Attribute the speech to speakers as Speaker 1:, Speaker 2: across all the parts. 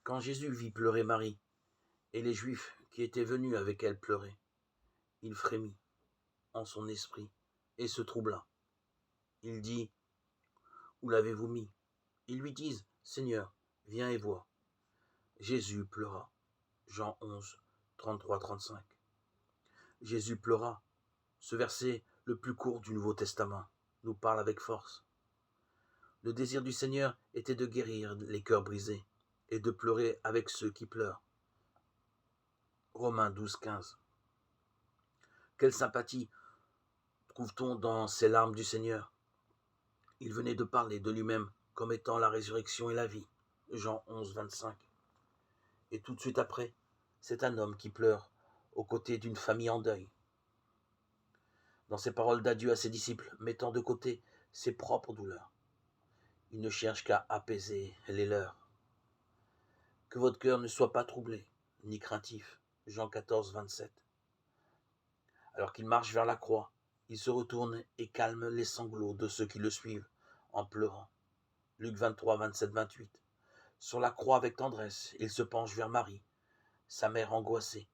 Speaker 1: Quand Jésus vit pleurer Marie, et les Juifs qui étaient venus avec elle pleuraient, il frémit en son esprit et se troubla. Il dit: Où l'avez-vous mis? Ils lui disent: Seigneur, viens et vois. Jésus pleura. Jean 11, 33-35. Jésus pleura. Ce verset, le plus court du Nouveau Testament, nous parle avec force. Le désir du Seigneur était de guérir les cœurs brisés et de pleurer avec ceux qui pleurent. Romains 12, 15. Quelle sympathie trouve-t-on dans ces larmes du Seigneur? Il venait de parler de lui-même comme étant la résurrection et la vie. Jean 11, 25. Et tout de suite après, c'est un homme qui pleure aux côtés d'une famille en deuil. Dans ses paroles d'adieu à ses disciples, mettant de côté ses propres douleurs, il ne cherche qu'à apaiser les leurs. Que votre cœur ne soit pas troublé, ni craintif. Jean 14, 27. Alors qu'il marche vers la croix, il se retourne et calme les sanglots de ceux qui le suivent en pleurant. Luc 23, 27, 28. Sur la croix avec tendresse, il se penche vers Marie, sa mère angoissée,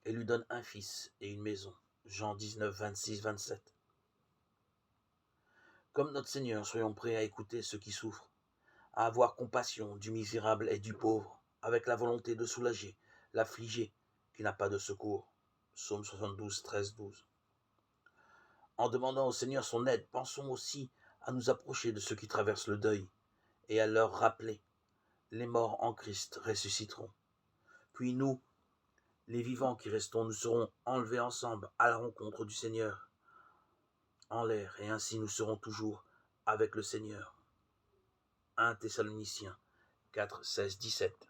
Speaker 1: et lui donne un fils et une maison. Jean 19, 26, 27. Comme notre Seigneur, soyons prêts à écouter ceux qui souffrent, à avoir compassion du misérable et du pauvre, avec la volonté de soulager l'affligé qui n'a pas de secours. Psaume 72, 13, 12. En demandant au Seigneur son aide, pensons aussi à nous approcher de ceux qui traversent le deuil et à leur rappeler: les morts en Christ ressusciteront. Puis nous, les vivants qui restons, nous serons enlevés ensemble à la rencontre du Seigneur en l'air, et ainsi nous serons toujours avec le Seigneur. 1 Thessaloniciens 4, 16, 17.